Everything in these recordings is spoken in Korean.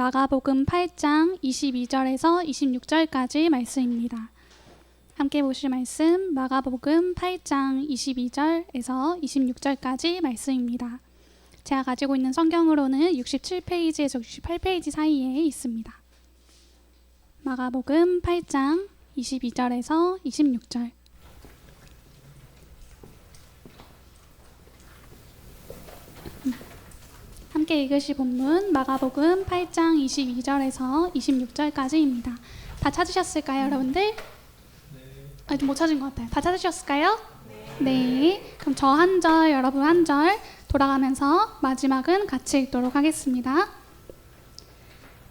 마가복음 8장 22절에서 26절까지 말씀입니다. 함께 보실 말씀 마가복음 8장 22절에서 26절까지 말씀입니다. 제가 가지고 있는 성경으로는 67페이지에서 68페이지 사이에 있습니다. 마가복음 8장 22절에서 26절. 함께 읽으실 본문 마가복음 8장 22절에서 26절까지입니다. 다 찾으셨을까요, 여러분들? 네. 못 찾은 것 같아요. 다 찾으셨을까요? 네. 그럼 저 한 절, 여러분 한 절 돌아가면서 마지막은 같이 읽도록 하겠습니다.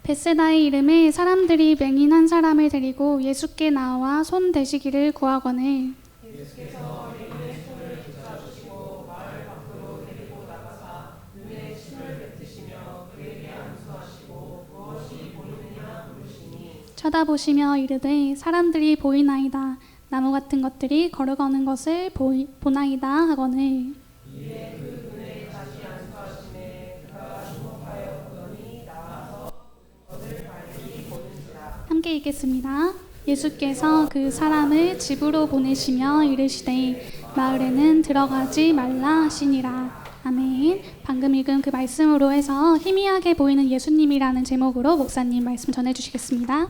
벳세다의 이름에 사람들이 맹인 한 사람을 데리고 예수께 나와 손 대시기를 구하거늘 예수께서 맹인의 손을 붙잡으시고 마을 밖으로 데리고 나가사 눈에 침을 뱉으시며 그에게 안수하시고 무엇이 보이느냐 물으시니 쳐다보시며 이르되 사람들이 보이나이다. 나무 같은 것들이 걸어가는 것을 보나이다 하거늘 이에 그 눈에 다시 안수하시매 그가 주목하여 보더니 나와서 것을 밝히 보는지라. 함께 읽겠습니다. 예수께서 그 사람을 집으로 보내시며 이르시되 마을에는 들어가지 말라 하시니라. 아멘. 방금 읽은 그 말씀으로 해서 희미하게 보이는 예수님이라는 제목으로 목사님 말씀 전해주시겠습니다.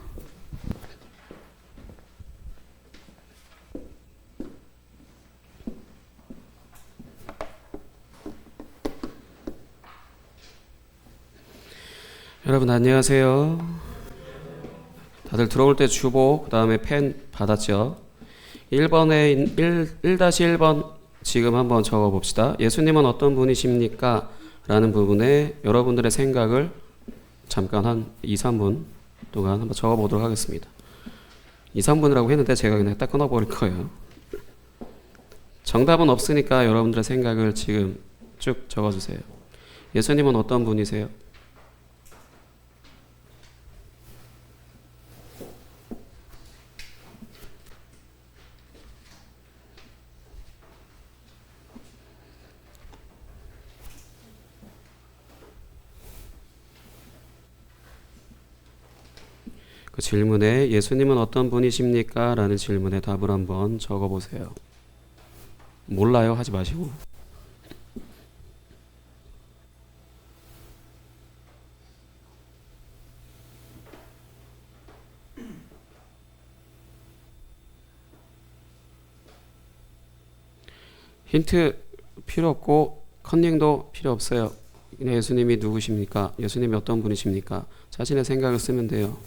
여러분 안녕하세요. 다들 들어올 때 주보, 그 다음에 펜 받았죠? 1번에 1-1번 지금 한번 적어봅시다. 예수님은 어떤 분이십니까? 라는 부분에 여러분들의 생각을 잠깐 한 2-3분 동안 한번 적어보도록 하겠습니다. 2-3분이라고 했는데 제가 그냥 딱 끊어버릴 거예요. 정답은 없으니까 여러분들의 생각을 지금 쭉 적어주세요. 예수님은 어떤 분이세요? 그 질문에 예수님은 어떤 분이십니까? 라는 질문에 답을 한번 적어보세요. 몰라요 하지 마시고. 힌트 필요 없고 컨닝도 필요 없어요. 예수님이 누구십니까? 예수님이 어떤 분이십니까? 자신의 생각을 쓰면 돼요.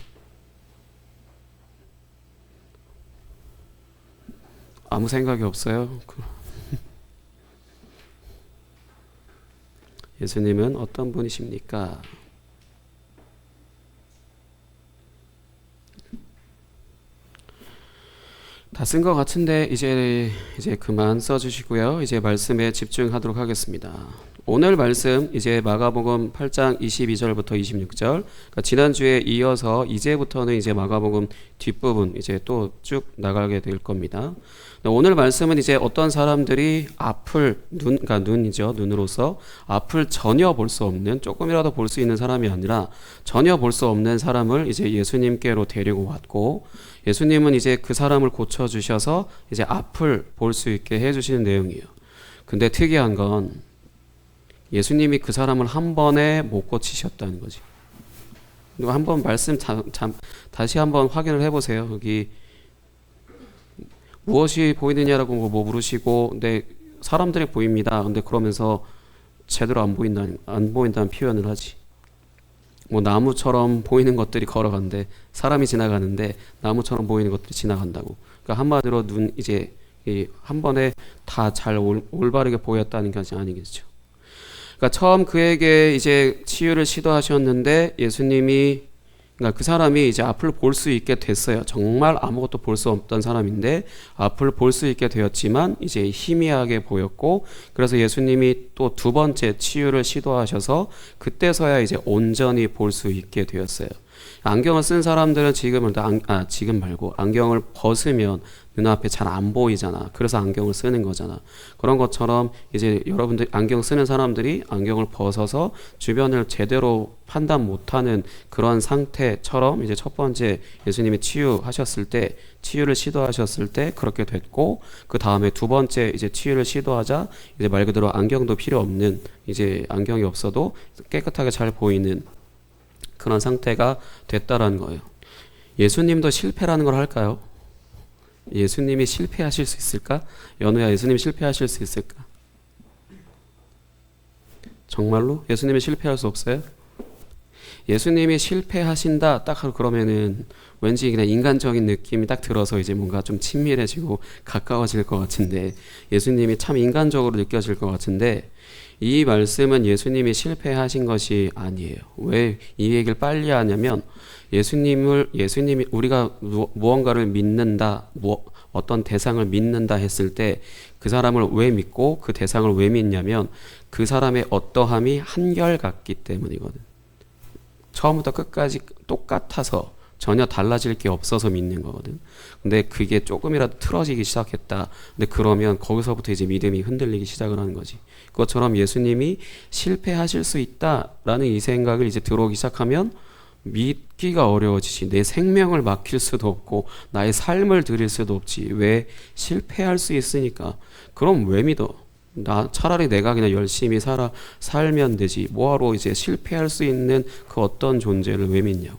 아무 생각이 없어요? 예수님은 어떤 분이십니까? 다 쓴 것 같은데 이제 그만 써주시고요. 이제 말씀에 집중하도록 하겠습니다. 오늘 말씀 이제 마가복음 8장 22절부터 26절. 그러니까 지난주에 이어서 이제부터는 이제 마가복음 뒷부분 이제 또 쭉 나가게 될 겁니다. 오늘 말씀은 이제 어떤 사람들이 앞을 그러니까 눈이죠. 눈으로서 앞을 전혀 볼 수 없는, 조금이라도 볼 수 있는 사람이 아니라 전혀 볼 수 없는 사람을 이제 예수님께로 데리고 왔고, 예수님은 이제 그 사람을 고쳐 주셔서 이제 앞을 볼 수 있게 해 주시는 내용이에요. 근데 특이한 건 예수님이 그 사람을 한 번에 못 고치셨다는 거지. 한번 말씀 다시 한번 확인을 해보세요. 여기 무엇이 보이느냐라고 뭐 물으시고, 근데 사람들이 보입니다. 근데 그러면서 제대로 안 보인다는 표현을 하지. 뭐 나무처럼 보이는 것들이 걸어가는데, 사람이 지나가는데 나무처럼 보이는 것들이 지나간다고. 그러니까 한마디로 이제 한 번에 다 잘 올바르게 보였다는 것이 아니겠죠. 그러니까 처음 그에게 이제 치유를 시도하셨는데 예수님이, 그러니까 그 사람이 이제 앞을 볼 수 있게 됐어요. 정말 아무것도 볼 수 없던 사람인데 앞을 볼 수 있게 되었지만 이제 희미하게 보였고, 그래서 예수님이 또 두 번째 치유를 시도하셔서 그때서야 이제 온전히 볼 수 있게 되었어요. 안경을 쓴 사람들은 지금 말고 안경을 벗으면 눈앞에 잘 안 보이잖아. 그래서 안경을 쓰는 거잖아. 그런 것처럼 이제 여러분들 안경 쓰는 사람들이 안경을 벗어서 주변을 제대로 판단 못하는 그런 상태처럼 이제 첫 번째 예수님이 치유를 시도하셨을 때 그렇게 됐고, 그 다음에 두 번째 이제 치유를 시도하자 이제 말 그대로 안경도 필요 없는, 이제 안경이 없어도 깨끗하게 잘 보이는 그런 상태가 됐다라는 거예요. 예수님도 실패라는 걸 할까요? 예수님이 실패하실 수 있을까? 연우야, 예수님이 실패하실 수 있을까? 정말로? 예수님이 실패할 수 없어요? 예수님이 실패하신다 딱 하고 그러면은 왠지 그냥 인간적인 느낌이 딱 들어서 이제 뭔가 좀 친밀해지고 가까워질 것 같은데, 예수님이 참 인간적으로 느껴질 것 같은데, 이 말씀은 예수님이 실패하신 것이 아니에요. 왜 이 얘기를 빨리 하냐면, 예수님이 우리가 무언가를 믿는다, 어떤 대상을 믿는다 했을 때 그 사람을 왜 믿고 그 대상을 왜 믿냐면 그 사람의 어떠함이 한결같기 때문이거든. 처음부터 끝까지 똑같아서 전혀 달라질 게 없어서 믿는 거거든. 근데 그게 조금이라도 틀어지기 시작했다. 근데 그러면 거기서부터 이제 믿음이 흔들리기 시작을 하는 거지. 그것처럼 예수님이 실패하실 수 있다라는 이 생각을 이제 들어오기 시작하면 믿기가 어려워지지. 내 생명을 맡길 수도 없고 나의 삶을 드릴 수도 없지. 왜? 실패할 수 있으니까. 그럼 왜 믿어? 차라리 내가 그냥 열심히 살면 되지. 뭐하러 이제 실패할 수 있는 그 어떤 존재를 왜 믿냐고.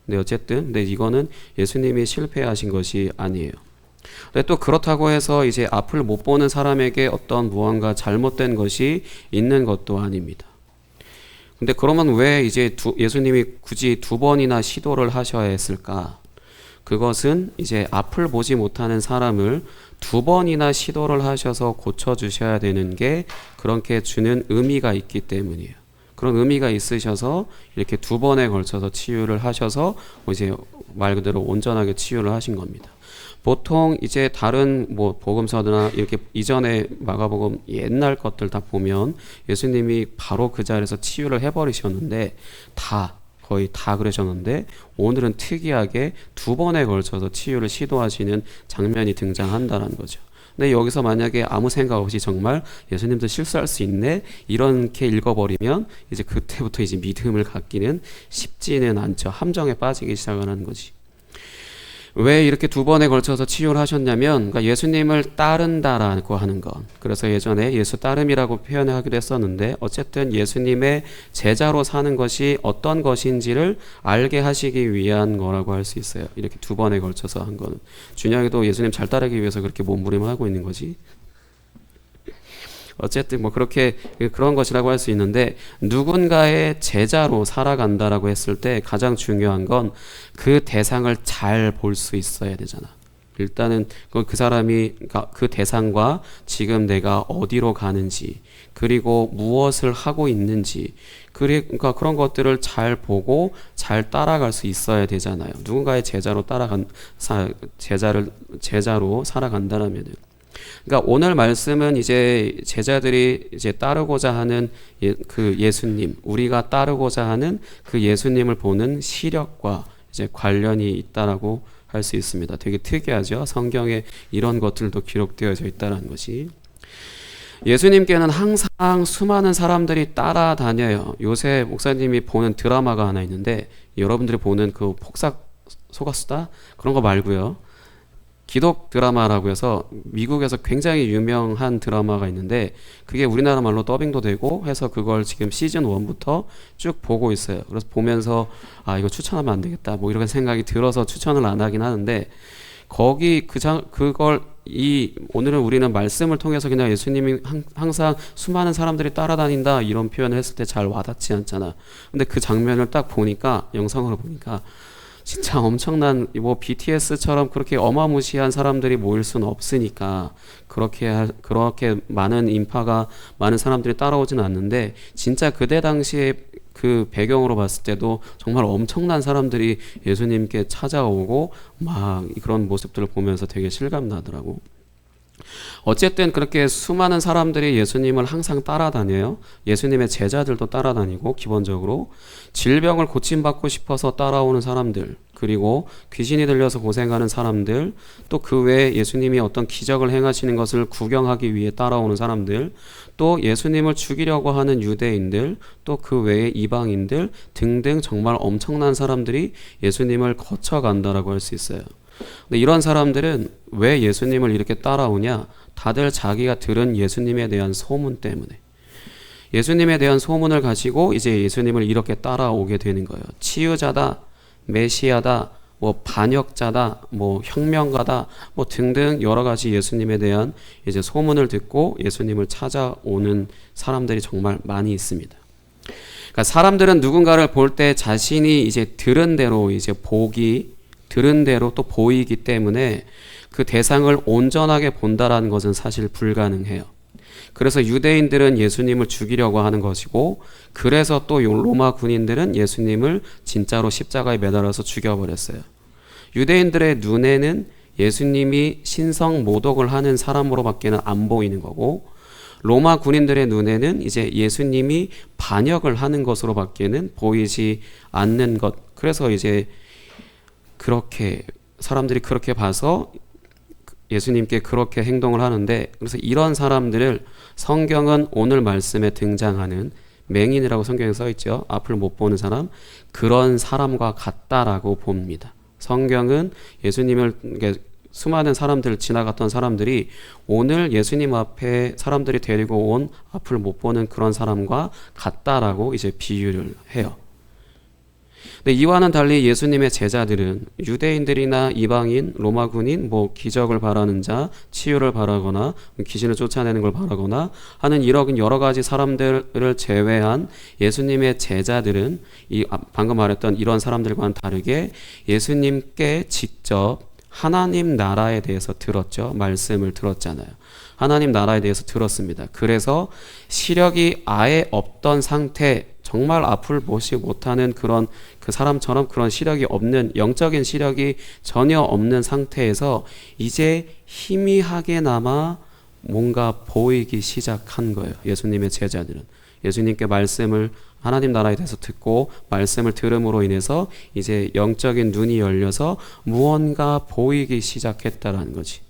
근데 이거는 예수님이 실패하신 것이 아니에요. 근데 또 그렇다고 해서 이제 앞을 못 보는 사람에게 어떤 무언가 잘못된 것이 있는 것도 아닙니다. 근데 그러면 왜 이제 예수님이 굳이 두 번이나 시도를 하셔야 했을까? 그것은 이제 앞을 보지 못하는 사람을 두 번이나 시도를 하셔서 고쳐주셔야 되는 게 그렇게 주는 의미가 있기 때문이에요. 그런 의미가 있으셔서 이렇게 두 번에 걸쳐서 치유를 하셔서 이제 말 그대로 온전하게 치유를 하신 겁니다. 보통 이제 다른 복음서나 이렇게 이전에 마가복음 옛날 것들 다 보면 예수님이 바로 그 자리에서 치유를 해버리셨는데 거의 다 그러셨는데, 오늘은 특이하게 두 번에 걸쳐서 치유를 시도하시는 장면이 등장한다는 거죠. 근데 여기서 만약에 아무 생각 없이 정말 예수님도 실수할 수 있네 이렇게 읽어버리면 이제 그때부터 이제 믿음을 갖기는 쉽지는 않죠. 함정에 빠지기 시작하는 거지. 왜 이렇게 두 번에 걸쳐서 치유를 하셨냐면, 그러니까 예수님을 따른다라고 하는 것. 그래서 예전에 예수 따름이라고 표현하기도 했었는데, 어쨌든 예수님의 제자로 사는 것이 어떤 것인지를 알게 하시기 위한 거라고 할 수 있어요. 이렇게 두 번에 걸쳐서 한 거는. 준영이도 예수님 잘 따르기 위해서 그렇게 몸부림하고 있는 거지. 어쨌든 그렇게 그런 것이라고 할 수 있는데, 누군가의 제자로 살아간다라고 했을 때 가장 중요한 건 그 대상을 잘 볼 수 있어야 되잖아. 일단은 그 사람이 그 대상과 지금 내가 어디로 가는지, 그리고 무엇을 하고 있는지, 그러니까 그런 것들을 잘 보고 잘 따라갈 수 있어야 되잖아요. 누군가의 제자로 살아간다라면은. 그러니까 오늘 말씀은 이제 제자들이 이제 따르고자 하는 그 예수님, 우리가 따르고자 하는 그 예수님을 보는 시력과 이제 관련이 있다라고 할 수 있습니다. 되게 특이하죠. 성경에 이런 것들도 기록되어져 있다는 것이. 예수님께는 항상 수많은 사람들이 따라다녀요. 요새 목사님이 보는 드라마가 하나 있는데, 여러분들이 보는 그 폭삭 속았수다 그런 거 말고요. 기독 드라마라고 해서 미국에서 굉장히 유명한 드라마가 있는데, 그게 우리나라 말로 더빙도 되고 해서 그걸 지금 시즌 1부터 쭉 보고 있어요. 그래서 보면서 이거 추천하면 안 되겠다 이런 생각이 들어서 추천을 안 하긴 하는데, 오늘은 우리는 말씀을 통해서 그냥 예수님이 항상 수많은 사람들이 따라다닌다 이런 표현을 했을 때 잘 와닿지 않잖아. 근데 그 장면을 딱 보니까, 영상으로 보니까 진짜 엄청난 BTS처럼 그렇게 어마무시한 사람들이 모일 수는 없으니까 그렇게 많은 인파가, 많은 사람들이 따라오지는 않는데, 진짜 그때 당시에 그 배경으로 봤을 때도 정말 엄청난 사람들이 예수님께 찾아오고 막 그런 모습들을 보면서 되게 실감나더라고. 어쨌든 그렇게 수많은 사람들이 예수님을 항상 따라다녀요. 예수님의 제자들도 따라다니고, 기본적으로 질병을 고침받고 싶어서 따라오는 사람들, 그리고 귀신이 들려서 고생하는 사람들, 또 그 외에 예수님이 어떤 기적을 행하시는 것을 구경하기 위해 따라오는 사람들, 또 예수님을 죽이려고 하는 유대인들, 또 그 외에 이방인들 등등 정말 엄청난 사람들이 예수님을 거쳐간다라고 할 수 있어요. 근데 이런 사람들은 왜 예수님을 이렇게 따라오냐? 다들 자기가 들은 예수님에 대한 소문 때문에, 예수님에 대한 소문을 가지고 이제 예수님을 이렇게 따라오게 되는 거예요. 치유자다, 메시아다, 뭐 반역자다, 뭐 혁명가다, 뭐 등등 여러 가지 예수님에 대한 이제 소문을 듣고 예수님을 찾아오는 사람들이 정말 많이 있습니다. 그러니까 사람들은 누군가를 볼 때 자신이 이제 들은 대로 이제 들은 대로 또 보이기 때문에 그 대상을 온전하게 본다라는 것은 사실 불가능해요. 그래서 유대인들은 예수님을 죽이려고 하는 것이고, 그래서 또 로마 군인들은 예수님을 진짜로 십자가에 매달아서 죽여버렸어요. 유대인들의 눈에는 예수님이 신성 모독을 하는 사람으로밖에는 안 보이는 거고, 로마 군인들의 눈에는 이제 예수님이 반역을 하는 것으로밖에는 보이지 않는 것. 그래서 이제 그렇게 사람들이 그렇게 봐서 예수님께 그렇게 행동을 하는데, 그래서 이런 사람들을 성경은 오늘 말씀에 등장하는 맹인이라고 성경에 써 있죠. 앞을 못 보는 사람, 그런 사람과 같다라고 봅니다. 성경은 예수님을, 수많은 사람들, 지나갔던 사람들이 오늘 예수님 앞에 사람들이 데리고 온 앞을 못 보는 그런 사람과 같다라고 이제 비유를 해요. 근데 이와는 달리 예수님의 제자들은 유대인들이나 이방인, 로마 군인, 뭐 기적을 바라는 자, 치유를 바라거나 귀신을 쫓아내는 걸 바라거나 하는 이런 여러 가지 사람들을 제외한 예수님의 제자들은 방금 말했던 이런 사람들과는 다르게 예수님께 직접 하나님 나라에 대해서 들었죠. 말씀을 들었잖아요. 하나님 나라에 대해서 들었습니다. 그래서 시력이 아예 없던 상태, 정말 앞을 보지 못하는 그런 그 사람처럼 그런 시력이 없는, 영적인 시력이 전혀 없는 상태에서 이제 희미하게나마 뭔가 보이기 시작한 거예요. 예수님의 제자들은 예수님께 말씀을, 하나님 나라에 대해서 듣고 말씀을 들음으로 인해서 이제 영적인 눈이 열려서 무언가 보이기 시작했다라는 거지.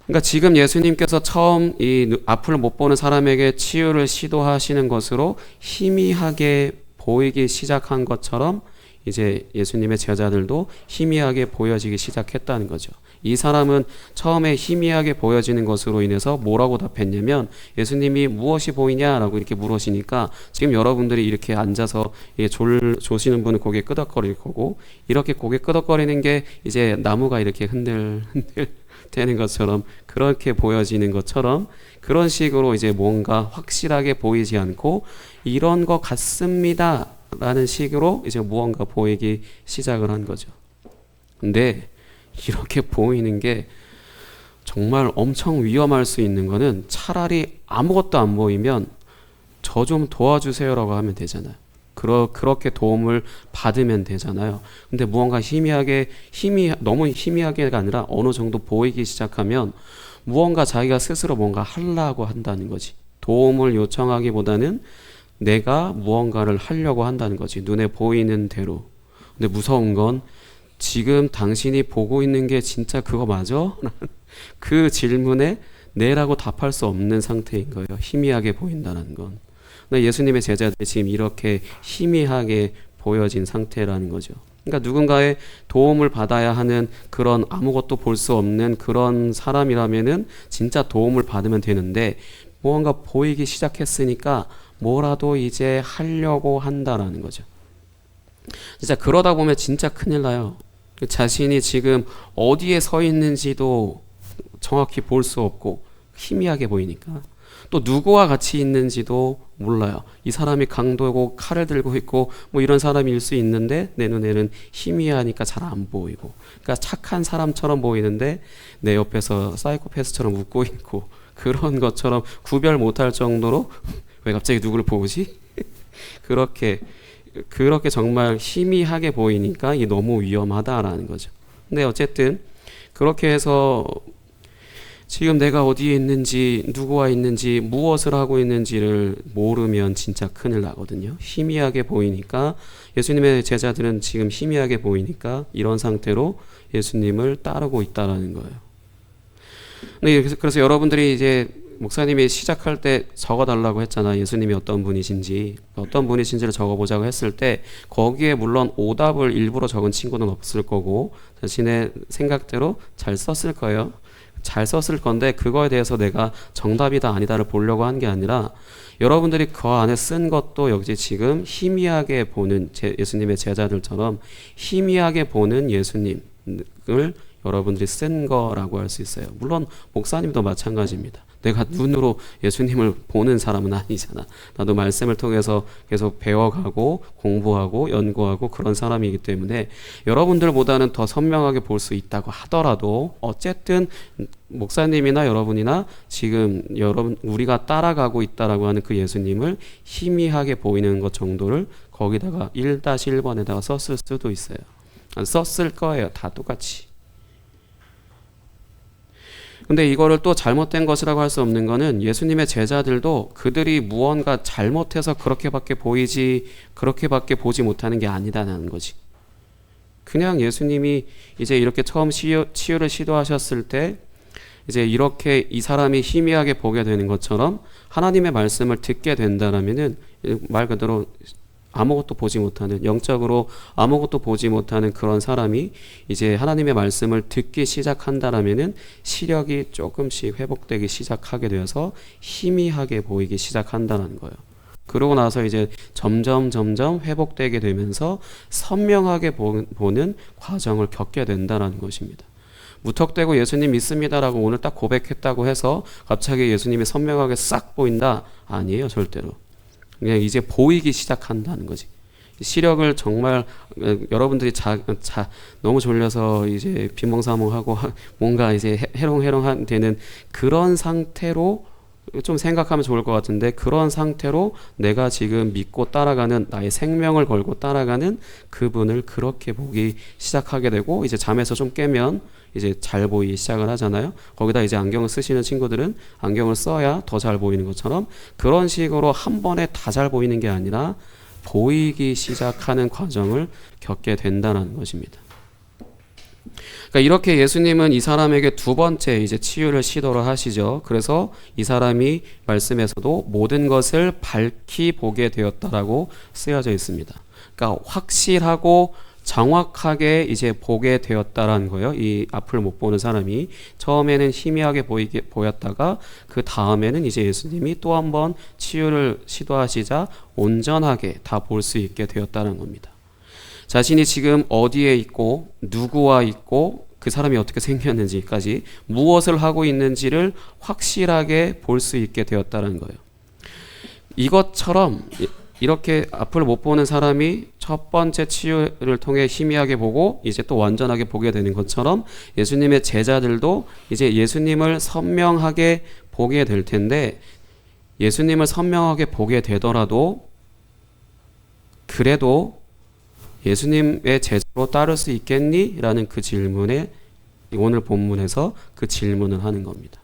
그러니까 지금 예수님께서 처음 이 앞을 못 보는 사람에게 치유를 시도하시는 것으로 희미하게 보이기 시작한 것처럼 이제 예수님의 제자들도 희미하게 보여지기 시작했다는 거죠. 이 사람은 처음에 희미하게 보여지는 것으로 인해서 뭐라고 답했냐면, 예수님이 무엇이 보이냐라고 이렇게 물으시니까 지금 여러분들이 이렇게 앉아서 조시는 분은 고개 끄덕거릴 거고, 이렇게 고개 끄덕거리는 게 이제 나무가 이렇게 흔들흔들 되는 것처럼, 그렇게 보여지는 것처럼 그런 식으로 이제 뭔가 확실하게 보이지 않고 이런 것 같습니다 라는 식으로 이제 무언가 보이기 시작을 한 거죠. 근데 이렇게 보이는 게 정말 엄청 위험할 수 있는 거는, 차라리 아무것도 안 보이면 저 좀 도와주세요라고 하면 되잖아요. 그렇게 도움을 받으면 되잖아요. 근데 무언가 너무 희미하게가 아니라 어느 정도 보이기 시작하면 무언가 자기가 스스로 뭔가 하려고 한다는 거지. 도움을 요청하기보다는 내가 무언가를 하려고 한다는 거지. 눈에 보이는 대로. 근데 무서운 건, 지금 당신이 보고 있는 게 진짜 그거 맞아? 그 질문에 네라고 답할 수 없는 상태인 거예요. 희미하게 보인다는 건. 근데 예수님의 제자들이 지금 이렇게 희미하게 보여진 상태라는 거죠. 그러니까 누군가의 도움을 받아야 하는 그런 아무것도 볼 수 없는 그런 사람이라면은 진짜 도움을 받으면 되는데, 무언가 보이기 시작했으니까 뭐라도 이제 하려고 한다라는 거죠. 진짜 그러다 보면 진짜 큰일 나요. 자신이 지금 어디에 서 있는지도 정확히 볼 수 없고 희미하게 보이니까, 또 누구와 같이 있는지도 몰라요. 이 사람이 강도고 칼을 들고 있고 뭐 이런 사람일 수 있는데 내 눈에는 희미하니까 잘 안 보이고, 그러니까 착한 사람처럼 보이는데 내 옆에서 사이코패스처럼 웃고 있고, 그런 것처럼 구별 못할 정도로 왜 갑자기 누구를 보지? 그렇게 정말 희미하게 보이니까 이게 너무 위험하다라는 거죠. 근데 어쨌든 그렇게 해서 지금 내가 어디에 있는지, 누구와 있는지, 무엇을 하고 있는지를 모르면 진짜 큰일 나거든요. 희미하게 보이니까, 예수님의 제자들은 지금 희미하게 보이니까 이런 상태로 예수님을 따르고 있다라는 거예요. 그래서 여러분들이 이제 목사님이 시작할 때 적어달라고 했잖아. 예수님이 어떤 분이신지를 적어보자고 했을 때 거기에 물론 오답을 일부러 적은 친구는 없을 거고 자신의 생각대로 잘 썼을 거예요. 잘 썼을 건데 그거에 대해서 내가 정답이다 아니다를 보려고 한 게 아니라 여러분들이 그 안에 쓴 것도 역시 지금 희미하게 보는 예수님의 제자들처럼 희미하게 보는 예수님을 여러분들이 쓴 거라고 할 수 있어요. 물론 목사님도 마찬가지입니다. 내가 눈으로 예수님을 보는 사람은 아니잖아. 나도 말씀을 통해서 계속 배워가고 공부하고 연구하고 그런 사람이기 때문에 여러분들보다는 더 선명하게 볼 수 있다고 하더라도 어쨌든 목사님이나 여러분이나 지금 우리가 따라가고 있다라고 하는 그 예수님을 희미하게 보이는 것 정도를 거기다가 1-1번에다가 썼을 수도 있어요. 썼을 거예요. 다 똑같이. 근데 이거를 또 잘못된 것이라고 할 수 없는 거는 예수님의 제자들도 그들이 무언가 잘못해서 그렇게밖에 보지 못하는 게 아니다라는 거지. 그냥 예수님이 이제 이렇게 처음 치유를 시도하셨을 때 이제 이렇게 이 사람이 희미하게 보게 되는 것처럼 하나님의 말씀을 듣게 된다라면은 말 그대로 아무것도 보지 못하는, 영적으로 아무것도 보지 못하는 그런 사람이 이제 하나님의 말씀을 듣기 시작한다라면은 시력이 조금씩 회복되기 시작하게 되어서 희미하게 보이기 시작한다는 거예요. 그러고 나서 이제 점점 회복되게 되면서 선명하게 보는 과정을 겪게 된다는 것입니다. 무턱대고 예수님 믿습니다라고 오늘 딱 고백했다고 해서 갑자기 예수님이 선명하게 싹 보인다? 아니에요, 절대로. 그냥 이제 보이기 시작한다는 거지. 시력을 정말 여러분들이 너무 졸려서 이제 빈몽사몽하고 뭔가 이제 해롱해롱 되는 그런 상태로 좀 생각하면 좋을 것 같은데, 그런 상태로 내가 지금 믿고 따라가는, 나의 생명을 걸고 따라가는 그분을 그렇게 보기 시작하게 되고, 이제 잠에서 좀 깨면 이제 잘 보이기 시작을 하잖아요. 거기다 이제 안경을 쓰시는 친구들은 안경을 써야 더 잘 보이는 것처럼 그런 식으로 한 번에 다 잘 보이는 게 아니라 보이기 시작하는 과정을 겪게 된다는 것입니다. 그러니까 이렇게 예수님은 이 사람에게 두 번째 이제 치유를 시도를 하시죠. 그래서 이 사람이 말씀에서도 모든 것을 밝히 보게 되었다라고 쓰여져 있습니다. 그러니까 확실하고 정확하게 이제 보게 되었다라는 거예요. 이 앞을 못 보는 사람이 처음에는 희미하게 보였다가 그 다음에는 이제 예수님이 또 한 번 치유를 시도하시자 온전하게 다 볼 수 있게 되었다는 겁니다. 자신이 지금 어디에 있고 누구와 있고 그 사람이 어떻게 생겼는지까지 무엇을 하고 있는지를 확실하게 볼 수 있게 되었다는 거예요. 이것처럼 이렇게 앞을 못 보는 사람이 첫 번째 치유를 통해 희미하게 보고 이제 또 완전하게 보게 되는 것처럼 예수님의 제자들도 이제 예수님을 선명하게 보게 될 텐데, 예수님을 선명하게 보게 되더라도 그래도 예수님의 제자로 따를 수 있겠니? 라는 그 질문에 오늘 본문에서 그 질문을 하는 겁니다.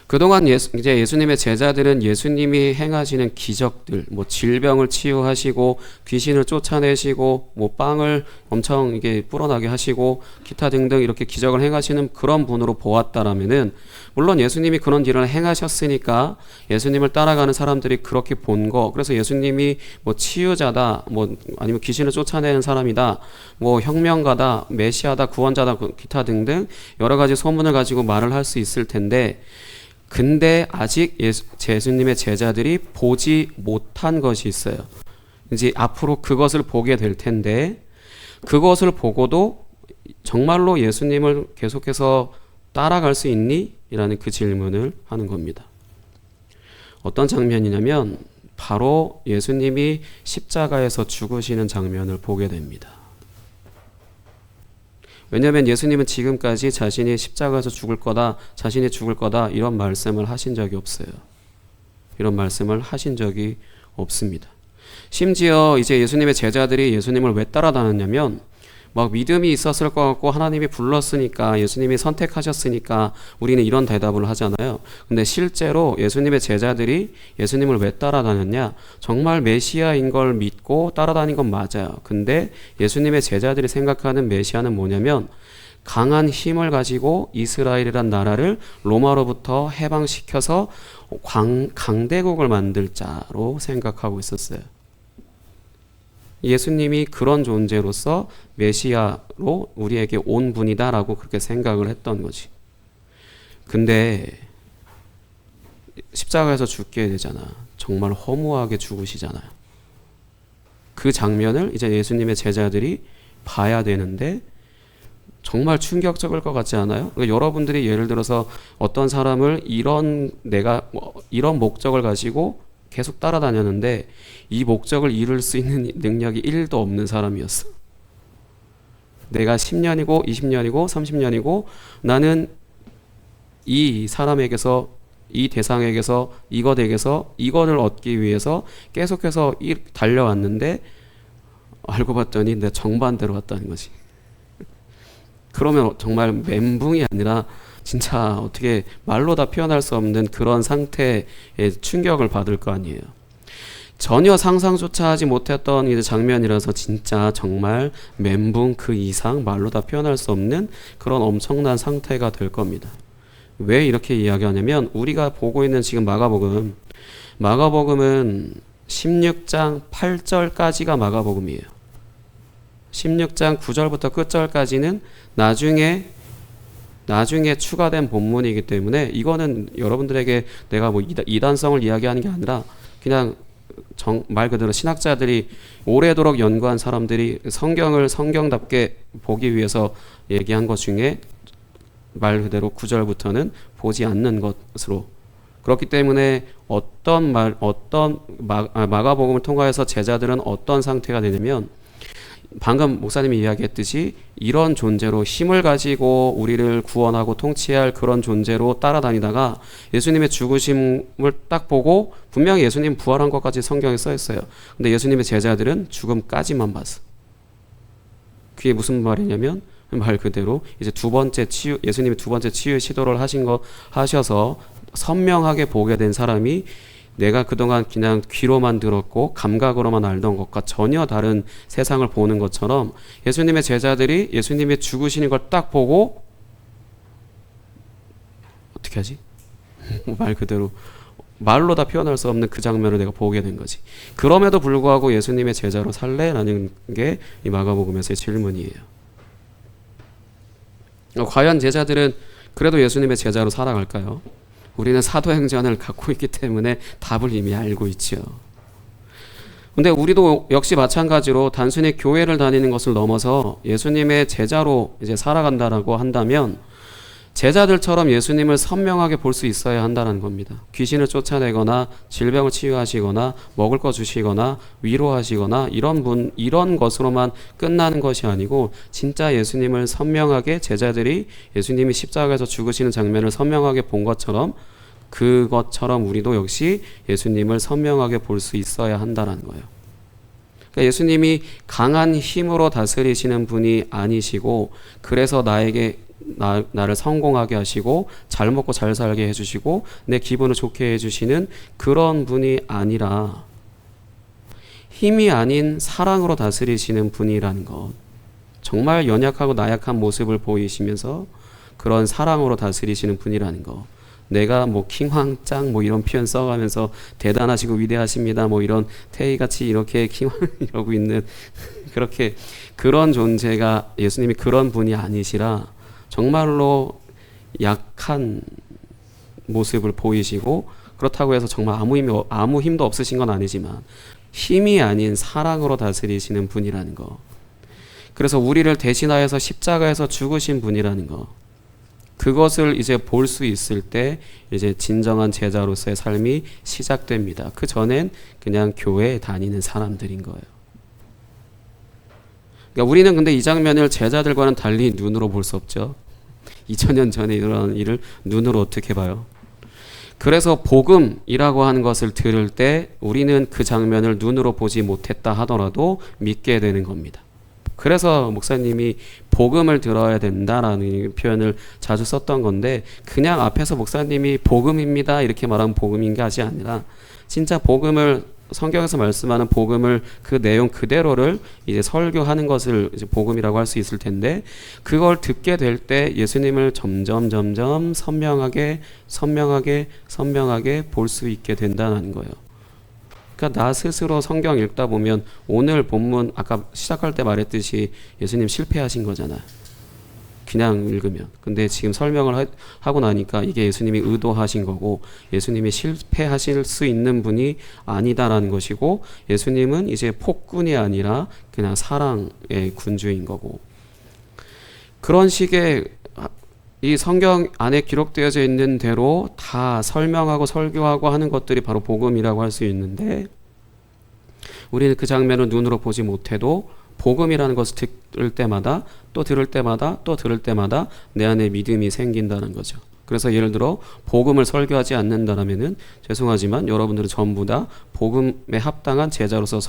그동안 이제 예수님의 제자들은 예수님이 행하시는 기적들, 뭐 질병을 치유하시고 귀신을 쫓아내시고 뭐 빵을 엄청 이게 불어나게 하시고 기타 등등 이렇게 기적을 행하시는 그런 분으로 보았다라면은, 물론 예수님이 그런 일을 행하셨으니까 예수님을 따라가는 사람들이 그렇게 본 거, 그래서 예수님이 뭐 치유자다, 뭐 아니면 귀신을 쫓아내는 사람이다, 뭐 혁명가다, 메시아다, 구원자다, 기타 등등 여러 가지 소문을 가지고 말을 할 수 있을 텐데, 근데 아직 예수님의 제자들이 보지 못한 것이 있어요. 이제 앞으로 그것을 보게 될 텐데, 그것을 보고도 정말로 예수님을 계속해서 따라갈 수 있니? 라는 그 질문을 하는 겁니다. 어떤 장면이냐면 바로 예수님이 십자가에서 죽으시는 장면을 보게 됩니다. 왜냐하면 예수님은 지금까지 자신이 십자가에서 죽을 거다, 자신이 죽을 거다 이런 말씀을 하신 적이 없어요. 이런 말씀을 하신 적이 없습니다. 심지어 이제 예수님의 제자들이 예수님을 왜 따라다녔냐면, 막 믿음이 있었을 것 같고 하나님이 불렀으니까 예수님이 선택하셨으니까 우리는 이런 대답을 하잖아요. 근데 실제로 예수님의 제자들이 예수님을 왜 따라다녔냐? 정말 메시아인 걸 믿고 따라다닌 건 맞아요. 근데 예수님의 제자들이 생각하는 메시아는 뭐냐면 강한 힘을 가지고 이스라엘이란 나라를 로마로부터 해방시켜서 강대국을 만들 자로 생각하고 있었어요. 예수님이 그런 존재로서 메시아로 우리에게 온 분이다라고 그렇게 생각을 했던 거지. 근데 십자가에서 죽게 되잖아. 정말 허무하게 죽으시잖아요. 그 장면을 이제 예수님의 제자들이 봐야 되는데 정말 충격적일 것 같지 않아요? 그러니까 여러분들이 예를 들어서 어떤 사람을 이런 목적을 가지고 계속 따라다녔는데 이 목적을 이룰 수 있는 능력이 1도 없는 사람이었어. 내가 10년이고 20년이고 30년이고 나는 이 사람에게서 이 대상에게서 이것에게서 이것을 얻기 위해서 계속해서 달려왔는데 알고 봤더니 내 정반대로 왔다는 거지. 그러면 정말 멘붕이 아니라 진짜 어떻게 말로 다 표현할 수 없는 그런 상태의 충격을 받을 거 아니에요. 전혀 상상조차 하지 못했던 이제 장면이라서 진짜 정말 멘붕 그 이상 말로 다 표현할 수 없는 그런 엄청난 상태가 될 겁니다. 왜 이렇게 이야기하냐면 우리가 보고 있는 지금 마가복음은 16장 8절까지가 마가복음이에요. 16장 9절부터 끝절까지는 나중에 추가된 본문이기 때문에 이거는 여러분들에게 내가 뭐 이단성을 이야기하는 게 아니라 그냥 말 그대로 신학자들이 오래도록 연구한 사람들이 성경을 성경답게 보기 위해서 얘기한 것 중에 말 그대로 9절부터는 보지 않는 것으로, 그렇기 때문에 마가복음을 통과해서 제자들은 어떤 상태가 되냐면 방금 목사님이 이야기했듯이 이런 존재로 힘을 가지고 우리를 구원하고 통치할 그런 존재로 따라다니다가 예수님의 죽으심을 딱 보고 분명히 예수님 부활한 것까지 성경에 써 있어요. 근데 예수님의 제자들은 죽음까지만 봤어. 그게 무슨 말이냐면 말 그대로 이제 예수님이 두 번째 치유 시도를 하셔서 선명하게 보게 된 사람이 내가 그동안 그냥 귀로만 들었고 감각으로만 알던 것과 전혀 다른 세상을 보는 것처럼 예수님의 제자들이 예수님의 죽으시는 걸 딱 보고 어떻게 하지? 말 그대로 말로 다 표현할 수 없는 그 장면을 내가 보게 된 거지. 그럼에도 불구하고 예수님의 제자로 살래? 라는 게 이 마가복음에서의 질문이에요. 과연 제자들은 그래도 예수님의 제자로 살아갈까요? 우리는 사도행전을 갖고 있기 때문에 답을 이미 알고 있죠. 근데 우리도 역시 마찬가지로 단순히 교회를 다니는 것을 넘어서 예수님의 제자로 이제 살아간다라고 한다면 제자들처럼 예수님을 선명하게 볼 수 있어야 한다는 겁니다. 귀신을 쫓아내거나 질병을 치유하시거나 먹을 거 주시거나 위로하시거나 이런 것으로만 끝나는 것이 아니고 진짜 예수님을 선명하게 제자들이 예수님이 십자가에서 죽으시는 장면을 선명하게 본 것처럼 그것처럼 우리도 역시 예수님을 선명하게 볼 수 있어야 한다는 거예요. 그러니까 예수님이 강한 힘으로 다스리시는 분이 아니시고 그래서 나를 성공하게 하시고 잘 먹고 잘 살게 해주시고 내 기분을 좋게 해주시는 그런 분이 아니라 힘이 아닌 사랑으로 다스리시는 분이라는 것, 정말 연약하고 나약한 모습을 보이시면서 그런 사랑으로 다스리시는 분이라는 것, 내가 뭐 킹황짱 뭐 이런 표현 써가면서 대단하시고 위대하십니다 뭐 이런 태희같이 이렇게 킹황 이러고 있는 그런 존재가 예수님이 그런 분이 아니시라 정말로 약한 모습을 보이시고 그렇다고 해서 정말 아무 힘도 없으신 건 아니지만 힘이 아닌 사랑으로 다스리시는 분이라는 거, 그래서 우리를 대신하여서 십자가에서 죽으신 분이라는 거, 그것을 이제 볼 수 있을 때 이제 진정한 제자로서의 삶이 시작됩니다. 그 전엔 그냥 교회에 다니는 사람들인 거예요. 그러니까 우리는 근데 이 장면을 제자들과는 달리 눈으로 볼 수 없죠. 2000년 전에 일어난 일을 눈으로 어떻게 봐요? 그래서 복음이라고 하는 것을 들을 때 우리는 그 장면을 눈으로 보지 못했다 하더라도 믿게 되는 겁니다. 그래서 목사님이 복음을 들어야 된다라는 표현을 자주 썼던 건데, 그냥 앞에서 목사님이 복음입니다 이렇게 말하면 복음인 게 아니라 진짜 복음을, 성경에서 말씀하는 복음을 그 내용 그대로를 이제 설교하는 것을 이제 복음이라고 할 수 있을 텐데, 그걸 듣게 될 때 예수님을 점점 선명하게 볼 수 있게 된다는 거예요. 그러니까 나 스스로 성경 읽다 보면 오늘 본문 아까 시작할 때 말했듯이 예수님 실패하신 거잖아요. 그냥 읽으면. 근데 지금 설명을 하고 나니까 이게 예수님이 의도하신 거고, 예수님이 실패하실 수 있는 분이 아니다라는 것이고, 예수님은 이제 폭군이 아니라 그냥 사랑의 군주인 거고, 그런 식의 이 성경 안에 기록되어져 있는 대로 다 설명하고 설교하고 하는 것들이 바로 복음이라고 할 수 있는데, 우리는 그 장면을 눈으로 보지 못해도 복음이라는 것을 들을 때마다 또 들을 때마다 또 들을 때마다 내 안에 믿음이 생긴다는 거죠. 그래서 예를 들어 복음을 설교하지 않는다라면은 죄송하지만 여러분들은 전부 다 복음에 합당한 제자로서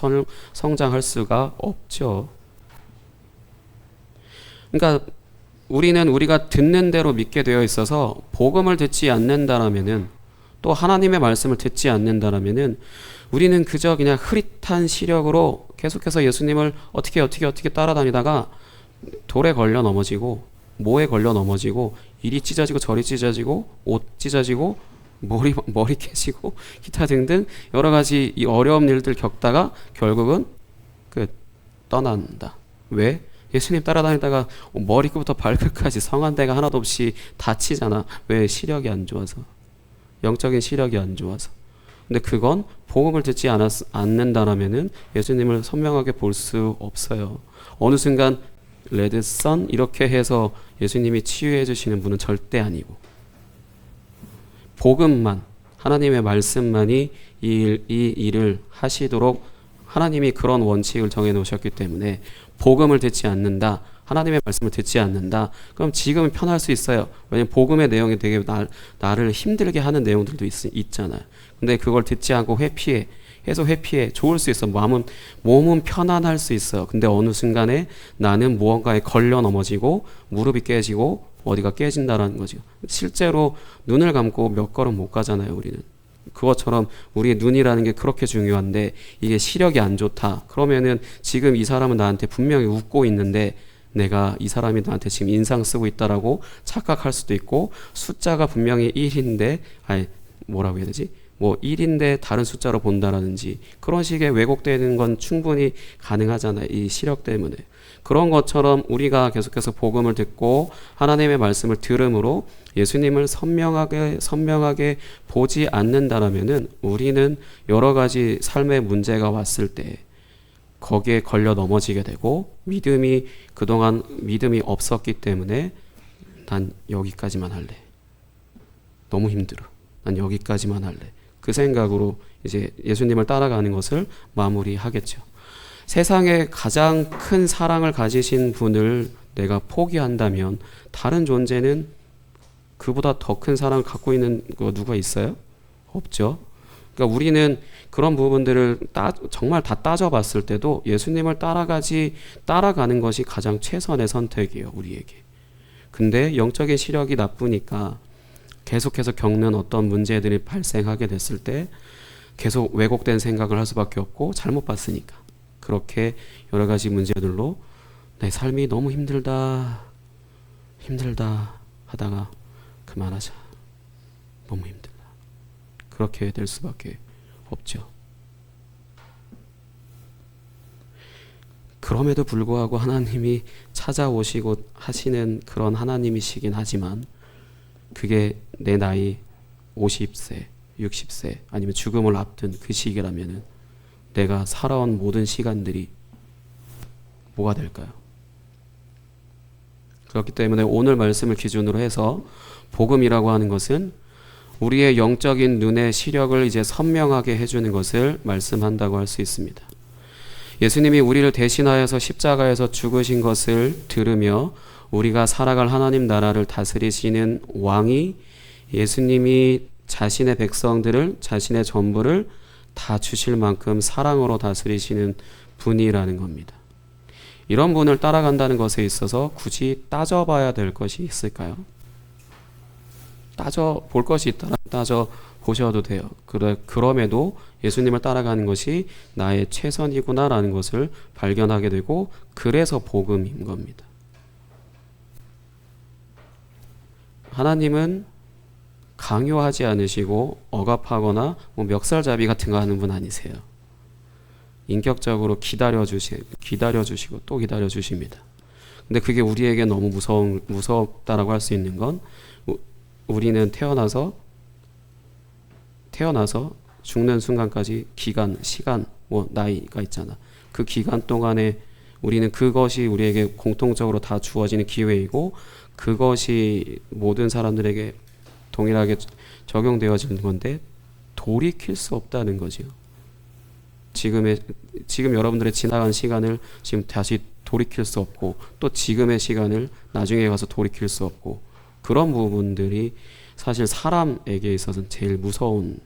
성장할 수가 없죠. 그러니까 우리는 우리가 듣는 대로 믿게 되어 있어서 복음을 듣지 않는다라면은, 또 하나님의 말씀을 듣지 않는다라면은 우리는 그저 그냥 흐릿한 시력으로 계속해서 예수님을 어떻게 따라다니다가 돌에 걸려 넘어지고, 모에 걸려 넘어지고, 이리 찢어지고 저리 찢어지고, 옷 찢어지고, 머리 깨지고, 기타 등등 여러 가지 이 어려운 일들 겪다가 결국은 떠난다. 왜? 예수님 따라다니다가 머리끝부터 발끝까지 성한 데가 하나도 없이 다치잖아. 왜? 시력이 안 좋아서. 영적인 시력이 안 좋아서. 근데 그건 복음을 듣지 않는다라면은 예수님을 선명하게 볼 수 없어요. 어느 순간 레드선 이렇게 해서 예수님이 치유해 주시는 분은 절대 아니고, 복음만, 하나님의 말씀만이 이 일을 하시도록 하나님이 그런 원칙을 정해 놓으셨기 때문에, 복음을 듣지 않는다, 하나님의 말씀을 듣지 않는다, 그럼 지금은 편할 수 있어요. 왜냐면 복음의 내용이 되게 나를 힘들게 하는 내용들도 있잖아요. 근데 그걸 듣지 않고 회피해 좋을 수 있어. 몸은 편안할 수 있어요. 근데 어느 순간에 나는 무언가에 걸려 넘어지고 무릎이 깨지고 어디가 깨진다라는 거죠. 실제로 눈을 감고 몇 걸음 못 가잖아요, 우리는. 그것처럼 우리의 눈이라는 게 그렇게 중요한데, 이게 시력이 안 좋다 그러면은 지금 이 사람은 나한테 분명히 웃고 있는데 내가 이 사람이 나한테 지금 인상 쓰고 있다라고 착각할 수도 있고, 숫자가 분명히 1인데 뭐라고 해야 되지? 1인데 다른 숫자로 본다라든지, 그런 식의 왜곡되는 건 충분히 가능하잖아요, 이 시력 때문에. 그런 것처럼 우리가 계속해서 복음을 듣고 하나님의 말씀을 들음으로 예수님을 선명하게 보지 않는다라면은 우리는 여러 가지 삶의 문제가 왔을 때 거기에 걸려 넘어지게 되고, 그동안 믿음이 없었기 때문에 난 여기까지만 할래, 너무 힘들어, 난 여기까지만 할래, 그 생각으로 이제 예수님을 따라가는 것을 마무리하겠죠. 세상에 가장 큰 사랑을 가지신 분을 내가 포기한다면 다른 존재는 그보다 더 큰 사랑을 갖고 있는 거 누가 있어요? 없죠. 그러니까 우리는 그런 부분들을 정말 다 따져봤을 때도 예수님을 따라가는 것이 가장 최선의 선택이에요, 우리에게. 근데 영적인 시력이 나쁘니까 계속해서 겪는 어떤 문제들이 발생하게 됐을 때 계속 왜곡된 생각을 할 수밖에 없고, 잘못 봤으니까 그렇게 여러 가지 문제들로 내 삶이 너무 힘들다 하다가 그만하자, 너무 힘들다, 그렇게 될 수밖에 없죠. 그럼에도 불구하고 하나님이 찾아오시고 하시는 그런 하나님이시긴 하지만, 그게 내 나이 50세, 60세 아니면 죽음을 앞둔 그 시기라면은 내가 살아온 모든 시간들이 뭐가 될까요? 그렇기 때문에 오늘 말씀을 기준으로 해서 복음이라고 하는 것은 우리의 영적인 눈의 시력을 이제 선명하게 해주는 것을 말씀한다고 할 수 있습니다. 예수님이 우리를 대신하여서 십자가에서 죽으신 것을 들으며 우리가 살아갈 하나님 나라를 다스리시는 왕이, 예수님이 자신의 백성들을, 자신의 전부를 다 주실 만큼 사랑으로 다스리시는 분이라는 겁니다. 이런 분을 따라간다는 것에 있어서 굳이 따져봐야 될 것이 있을까요? 따져볼 것이 있다면 따져보셔도 돼요. 그럼에도 예수님을 따라가는 것이 나의 최선이구나라는 것을 발견하게 되고, 그래서 복음인 겁니다. 하나님은 강요하지 않으시고 억압하거나 멱살잡이 같은 거 하는 분 아니세요. 인격적으로 기다려주시고 또 기다려주십니다. 근데 그게 우리에게 너무 무섭다라고 할 수 있는 건, 우리는 태어나서 죽는 순간까지 시간, 나이가 있잖아. 그 기간 동안에 우리는 그것이 우리에게 공통적으로 다 주어지는 기회이고, 그것이 모든 사람들에게 동일하게 적용되어지는 건데 돌이킬 수 없다는 거지요. 지금 여러분들의 지나간 시간을 지금 다시 돌이킬 수 없고, 또 지금의 시간을 나중에 가서 돌이킬 수 없고, 그런 부분들이 사실 사람에게 있어서는 제일 무서운,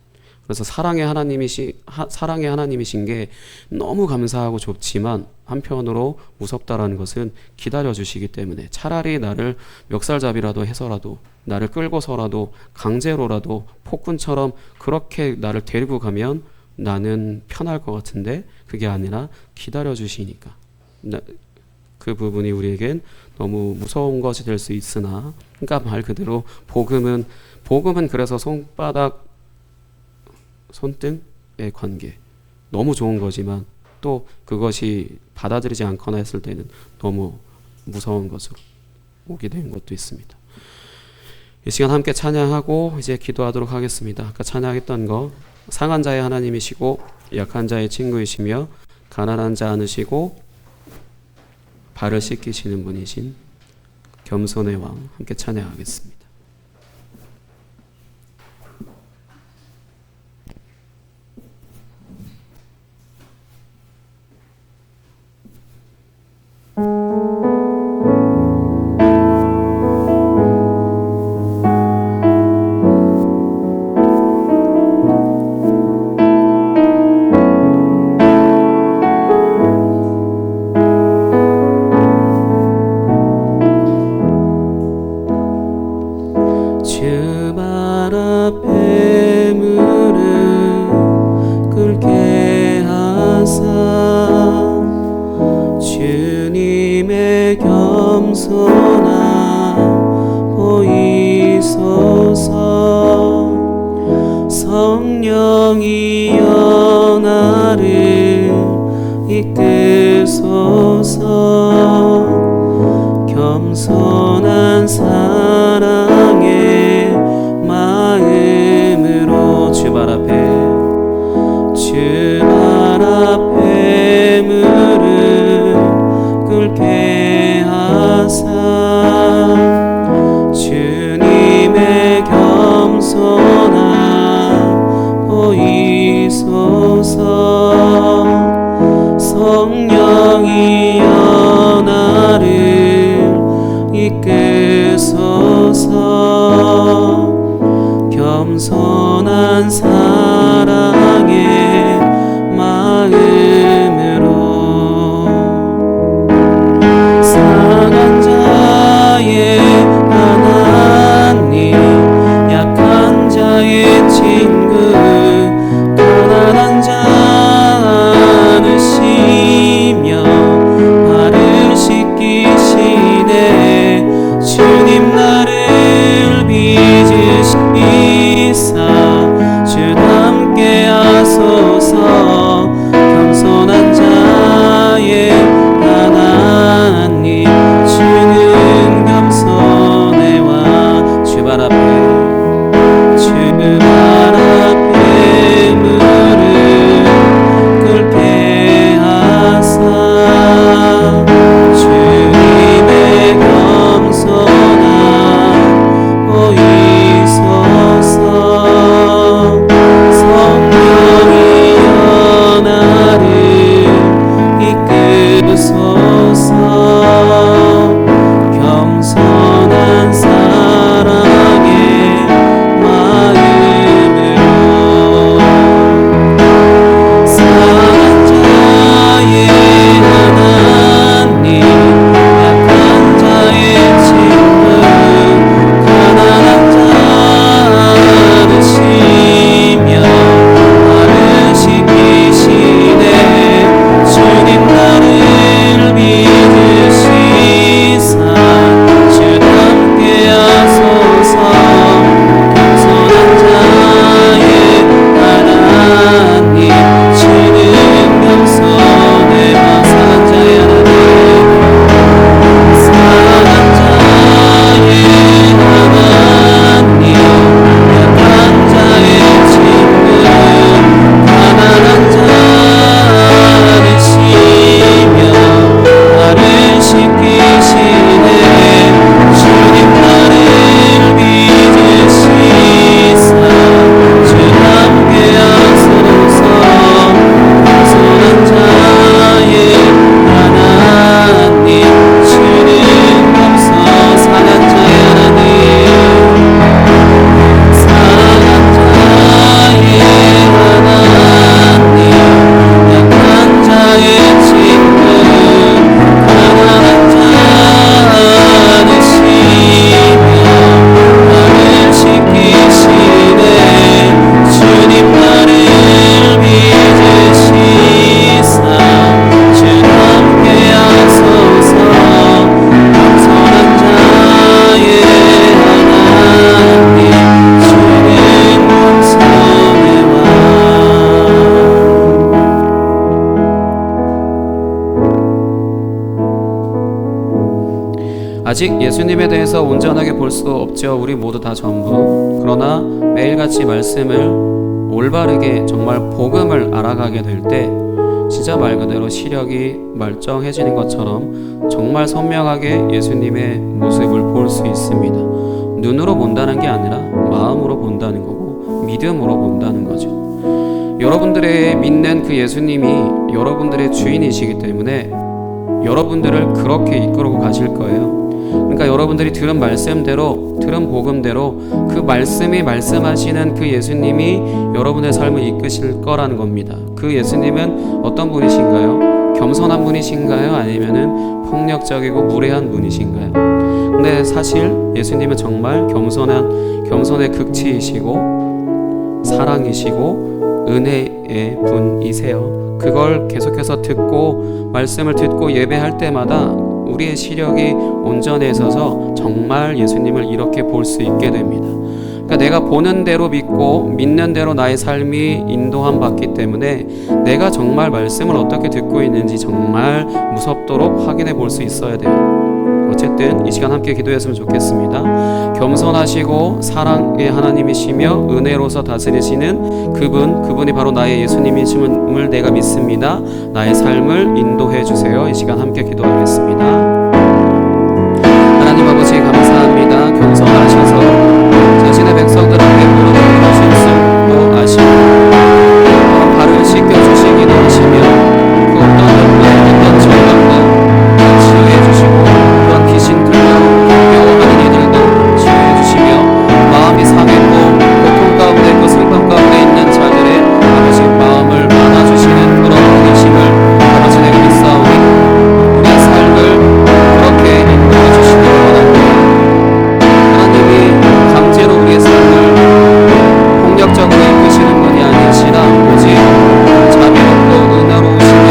그래서 사랑의 하나님이신 게 너무 감사하고 좋지만 한편으로 무섭다라는 것은 기다려주시기 때문에, 차라리 나를 멱살잡이라도 해서라도, 나를 끌고서라도, 강제로라도, 폭군처럼 그렇게 나를 데리고 가면 나는 편할 것 같은데 그게 아니라 기다려주시니까 그 부분이 우리에겐 너무 무서운 것이 될 수 있으나, 그러니까 말 그대로 복음은 그래서 손등의 관계, 너무 좋은 거지만 또 그것이 받아들이지 않거나 했을 때는 너무 무서운 것으로 오게 된 것도 있습니다. 이 시간 함께 찬양하고 이제 기도하도록 하겠습니다. 아까 찬양했던 거, 상한 자의 하나님이시고 약한 자의 친구이시며 가난한 자 안으시고 발을 씻기시는 분이신 겸손의 왕, 함께 찬양하겠습니다. 성령이여 나를 이끄소서. 겸손한 사랑의 마음으로 주 발 앞에 무릎 꿇게 하사 주님의 겸손함 보이소서. 성령이여 나를 이끄소서. 겸손한 사랑의 마음으로 상한 자의 하나님, 약한 자의 친구, 가난한 자 안으시며 발을 씻기시네. 주님 나를 빚으시사 주 아직 예수님에 대해서 온전하게 볼 수 없죠. 우리 모두 다 전부. 그러나 매일같이 말씀을 올바르게 정말 복음을 알아가게 될 때 진짜 말 그대로 시력이 멀쩡해지는 것처럼 정말 선명하게 예수님의 모습을 볼 수 있습니다. 눈으로 본다는 게 아니라 마음으로 본다는 거고 믿음으로 본다는 거죠. 여러분들의 믿는 그 예수님이 여러분들의 주인이시기 때문에 여러분들을 그렇게 이끌고 가실 거예요. 그러니까 여러분들이 들은 말씀대로, 들은 복음대로 그 말씀이 말씀하시는 그 예수님이 여러분의 삶을 이끄실 거라는 겁니다. 그 예수님은 어떤 분이신가요? 겸손한 분이신가요? 아니면은 폭력적이고 무례한 분이신가요? 근데 사실 예수님은 정말 겸손의 극치이시고 사랑이시고 은혜의 분이세요. 그걸 계속해서 듣고 말씀을 듣고 예배할 때마다 우리의 시력이 온전해져서 정말 예수님을 이렇게 볼 수 있게 됩니다. 그러니까 내가 보는 대로 믿고 믿는 대로 나의 삶이 인도함 받기 때문에 내가 정말 말씀을 어떻게 듣고 있는지 정말 무섭도록 확인해 볼 수 있어야 돼요. 어쨌든 이 시간 함께 기도했으면 좋겠습니다. 겸손하시고 사랑의 하나님이시며 은혜로서 다스리시는 그분이 바로 나의 예수님이심을 내가 믿습니다. 나의 삶을 인도해 주세요. 이 시간 함께 기도하겠습니다. 하나님 아버지 감사합니다. 겸손하셔서 자신의 백성들 앞에 무릎 꿇으실 줄도 아시고 발을 씻겨주시기도 하시며 그 어떤 눈물 어떤 질병도 치유해 주시고 또한 귀신 들려 병원하는 이들도 치유해 주시며 마음이 상했고 고통 가운데 있고 슬픔 가운데 있는 자들의 아버지 마음을 안아주시는 그런 분이심을 아버지 내가 믿사오니 우리의 삶을 그렇게 인도해 주시기 원합니다. 하나님이 강제로 우리의 삶을 폭력적으로 이끄시는 분이 아니시라 오직 자비롭고 은혜로우시며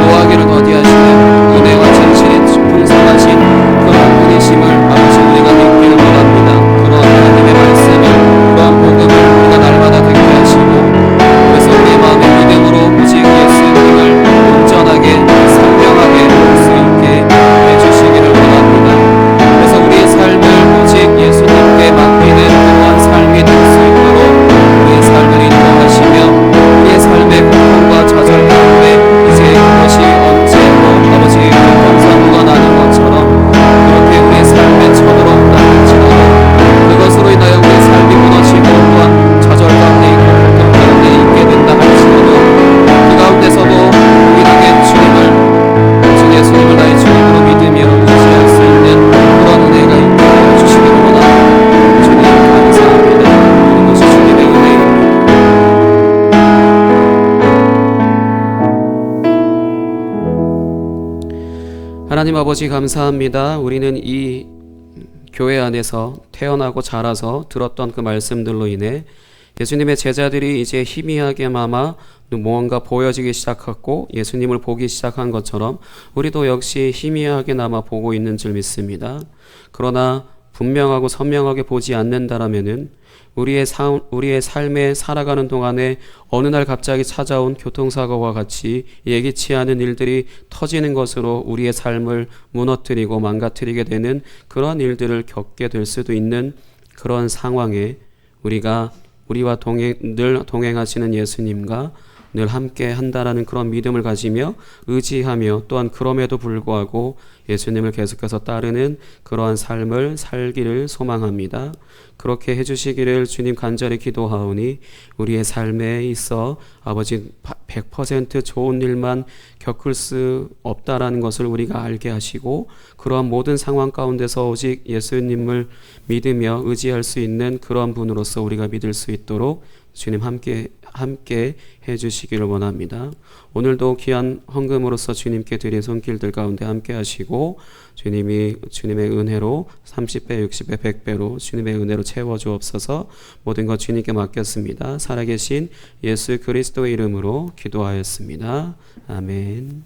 노하기를 더디하시는 은혜와 진실이 풍성하신 그런 분이심을 아버지 우리가 믿기를 원합니다. 그런 하나님의 말씀을 그런 복음을 우리가 날마다 듣게 하시고 그래서 우리의 마음의 믿음으로 오직 예수님을 온전하게 선명하게 볼 수 있게 해주시기를 원합니다. 그래서 우리의 삶을 오직 예수님께 맡기는 그러한 삶이 될 수 있도록 우리의 삶을 인도하시며 우리의 삶의 고통과 좌절 가운데 이제 그것이 언제고 아버지 경사무가 나는 것처럼 그렇게 우리의 삶의 천으로 나를지라도 그것으로 인하여 우리의 삶이 무너지고 또한 좌절 가운데 있고 고통 가운데 있게 된다 할지라도 그 가운데서도 동일하게 주 예수님을 나의 주님으로 믿으며 의지할 수 있는 그런 은혜가 있게 해주시기를 원합니다. 주님 감사합니다. 모든 것이 주님의 은혜입니다. 하나님 아버지 감사합니다. 우리는 이 교회 안에서 태어나고 자라서 들었던 그 말씀들로 인해 예수님의 제자들이 이제 희미하게나마 무언가 보여지기 시작했고 예수님을 보기 시작한 것처럼 우리도 역시 희미하게나마 보고 있는 줄 믿습니다. 그러나 분명하고 선명하게 보지 않는다라면은 우리의 삶에 살아가는 동안에 어느 날 갑자기 찾아온 교통사고와 같이 예기치 않은 일들이 터지는 것으로 우리의 삶을 무너뜨리고 망가뜨리게 되는 그런 일들을 겪게 될 수도 있는 그런 상황에 우리가 우리와 늘 동행하시는 예수님과 늘 함께 한다라는 그런 믿음을 가지며 의지하며 또한 그럼에도 불구하고 예수님을 계속해서 따르는 그러한 삶을 살기를 소망합니다. 그렇게 해주시기를 주님 간절히 기도하오니 우리의 삶에 있어 아버지 100% 좋은 일만 겪을 수 없다라는 것을 우리가 알게 하시고 그러한 모든 상황 가운데서 오직 예수님을 믿으며 의지할 수 있는 그러한 분으로서 우리가 믿을 수 있도록 주님 함께 해주시기를 원합니다. 오늘도 귀한 헌금으로서 주님께 드린 손길들 가운데 함께 하시고 주님의 은혜로 30배, 60배, 100배로 주님의 은혜로 채워주옵소서. 모든 것 주님께 맡겼습니다. 살아계신 예수 그리스도의 이름으로 기도하였습니다. 아멘.